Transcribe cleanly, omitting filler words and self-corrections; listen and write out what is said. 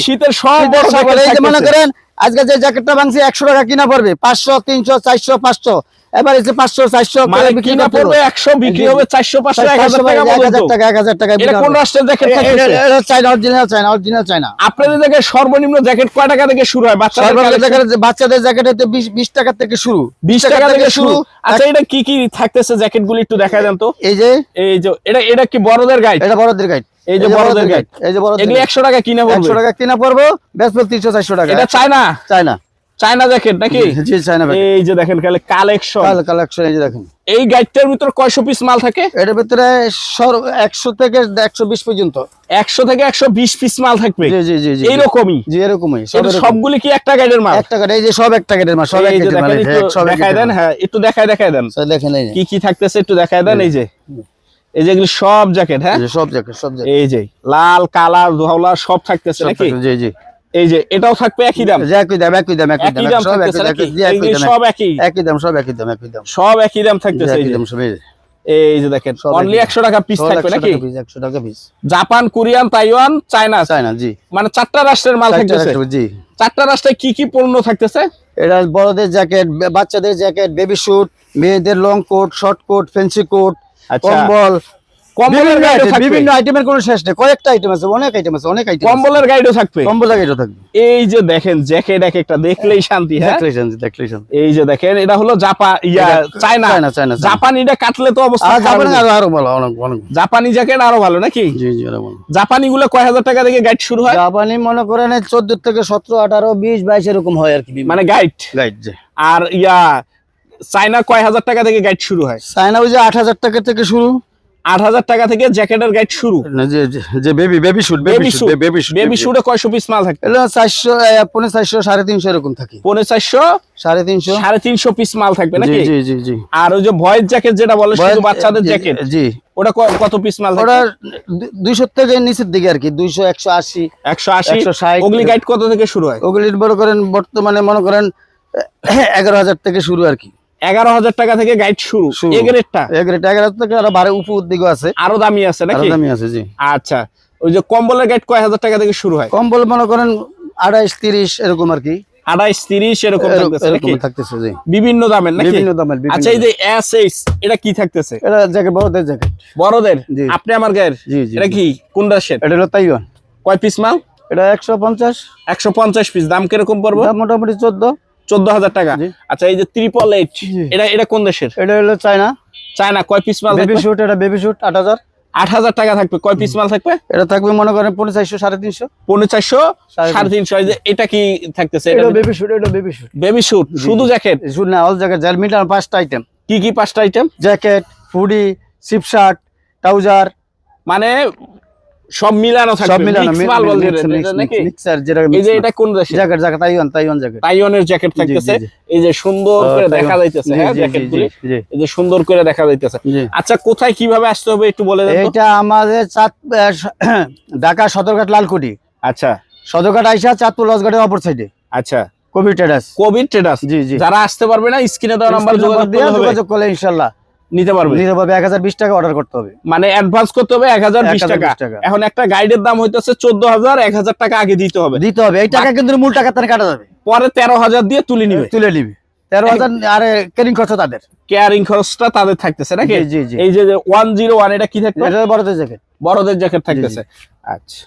শীতের সব মনে করেন আজকে যে জ্যাকেটটা ভাঙছি 100 টাকা কিনা পড়বে 500 300 400 500 এবার এসে 500 400 মানে কিনা পড়বে 100 বিক্রি হবে 400 500 1000 টাকা 1000 টাকা এটা কোন রাষ্ট্রের জ্যাকেট থাকতেছে? এটা চায়না অরিজিনাল চায়না। আপনাদের জায়গায় সর্বনিম্ন জ্যাকেট কয় টাকা থেকে শুরু হয়? বাচ্চাদের জ্যাকেট হতে 20 টাকা থেকে শুরু, 20 টাকা থেকে শুরু। আচ্ছা এটা কি কি থাকতেছে জ্যাকেটগুলো একটু দেখায় দেন তো। এই যে এটা কি বড়দের গাইড? এটা বড়দের গাইড। এই যে বড়দের গাইড, এই যে বড়দের এগুলো 100 টাকা কিনা পড়বে, 100 টাকা কিনা পড়বে, বেচবো 300 400 টাকা। এটা চায়না চায়না জ্যাকেট নাকি? জি চায়না। এই যে দেখেন খালি কালেকশন এই যে দেখেন। এই গাইডটার ভিতর কয়শো পিস মাল থাকে? এটার ভিতরে 100 থেকে 120 পর্যন্ত, 100 থেকে 120 পিস মাল থাকবে। জি জি জি জি এইরকমই। জি এরকমই। সবগুলি কি একটা গাইডের মাল? একটা গাইড। এই যে সব একটা গাইডের মাল, সব এক গাইডের মাল। সব দেখায় দেন। হ্যাঁ একটু দেখায় দেন। দেখেন কি কি থাকতেছে একটু দেখায় দেন। এই যে এগুলো সব জ্যাকেট। হ্যাঁ সব জ্যাকেট। এই যে লাল কালা ধওলা সব থাকতেছে নাকি? জি জি। এই যে এটাও থাকবে একই দাম? একই দাম সব একই দাম সব একই দাম থাকতেছে। এই যে দেখেন অনলি 100 টাকা পিস থাকবে নাকি? 100 টাকা পিস। Japan, Korean, Taiwan, China. জি মানে 4টা রাষ্ট্রের মাল থাকতেছে। জি 4টা রাষ্ট্রে কি কি পণ্য থাকতেছে? এটা বড়দের জ্যাকেট, বাচ্চাদের জ্যাকেট, বেবি স্যুট, মেয়েদের long coat, short coat, fancy coat, কম্বল, বিভিন্ন আইটেমের কোনো শেষ নেই। কয়েকটা আইটেম আছে, অনেক আইটেম আছে, অনেক আইটেম। কম্বলের গাইডও থাকবে? কম্বলের গাইডও থাকবে। এই যে দেখেন জ্যাকেট এক একটা দেখলেই শান্তি। হ্যাঁ দেখলেই শান্তি। এই যে দেখেন এটা হলো চায়না। জাপানিটা কাটলে তো অবস্থা আরো ভালো, অনেক জাপানি জ্যাকেট আরো ভালো নাকি? জি জি আরো ভালো। জাপানি গুলো কয় হাজার টাকা থেকে গাইড শুরু হয়? জাপানি মনে করেন 14 থেকে 17 18 20 22 এরকম হয় আর কি, মানে গাইড। জি। আর চায়না কয় হাজার টাকা থেকে গাইড শুরু হয়? চায়না ওই যে 8000 টাকা থেকে শুরু। 8000 টাকা থেকে জ্যাকেটের গাইড শুরু। যে বেবি শুটে কয়শো পিস মাল থাকে? 400 450 350 এরকম থাকে। 450 350 পিস মাল থাকবে নাকি? জি জি জি। আর ওই যে ভয়েস জ্যাকেট যেটা বলে শুধু বাচ্চাদের জ্যাকেট, জি ওটা কত পিস মাল থাকে? ওটা 200 থেকে নিচের দিকে আর কি, 200 180 160। ওগুলি গাইড কত থেকে শুরু হয়? ওগুলি বড় করেন বর্তমানে মনে করেন 11000 থেকে শুরু আর কি। 11000 টাকা থেকে গাইড শুরু। এই গ্রেডটা 11000 থেকে আরো বারে উপর দিকে আছে, আরো দামি আছে নাকি? আরো দামি আছে জি। আচ্ছা ওই যে কম্বলের গাইড কয় হাজার টাকা থেকে শুরু হয়? কম্বল মনে করেন 28 30 এরকম আর কি। 28 30 এরকম থাকতেছে জি। বিভিন্ন দামের নাকি? বিভিন্ন দামের। আচ্ছা এই যে এসএস এটা কি থাকতেছে? এটা জ্যাকেট, বড়দের জ্যাকেট। বড়দের? আপনি আমার গায়ের? জি জি। এটা কি কোন রাষ্ট্রের? এটা হলো তাইওয়ান। কয় পিস মাল? এটা 150 পিস। দাম কিরকম পড়বে? মোটামুটি 14,000 টাকা। আচ্ছা এই যে 888 এটা কোন দেশের? এটা হলো চায়না। কয় পিস মাল? Baby sweet. এটা বেবি স্যুট 8000 টাকা থাকবে। কয় পিস মাল থাকবে? এটা থাকবে মনে করেন 450 350। 350 এটা কি থাকতেছে? এটা বেবি স্যুট। এটা বেবি স্যুট শুধু জ্যাকেট? শুধু না, অল জ্যাকেট জার্মিটার 5টা আইটেম। কি কি 5টা item? Jacket, hoodie, sheep shirt, trouser, মানে সব মিলানো থাকবে। সব মিলানো মাল নাকি? মিক্সার যেটা। এই যে এটা কোন দেশের জ্যাকেট? Taiwan jacket. তাইওয়ানের জ্যাকেট থাকতেছে। এই যে সুন্দর করে দেখা যাইতেছে। হ্যাঁ জ্যাকেটগুলি এই যে সুন্দর করে দেখা যাইতেছে। আচ্ছা কোথায় কিভাবে আসতে হবে একটু বলে দেন তো। এটা আমাদের ঢাকা সদরঘাট লালকুটি। আচ্ছা সদরঘাট আইসা চাঁদপুর লজঘাটের অপর সাইডে। আচ্ছা কোভিড ট্রেডার্স। জি জি। যারা আসতে পারবে না স্ক্রিনে দেওয়া নাম্বার যোগাযোগ করলে ইনশাআল্লাহ নিতে পারবে। 1020 টাকা অর্ডার করতে হবে, মানে অ্যাডভান্স করতে হবে 1020 টাকা। এখন একটা গাইডের দাম হইতেছে 14000, 1000 টাকা আগে দিতে হবে। এই টাকা কিন্তু মূল টাকা তার কাটা যাবে, পরে 13000 দিয়ে তুলে নিবে। 13000 আর ক্যারিং খরচ তাদের, ক্যারিং খরচটা তাদের থাকতেছে নাকি? এই যে 101 এটা কি থাকবে? এটা বড়দের জ্যাকেট থাকতেছে। আচ্ছা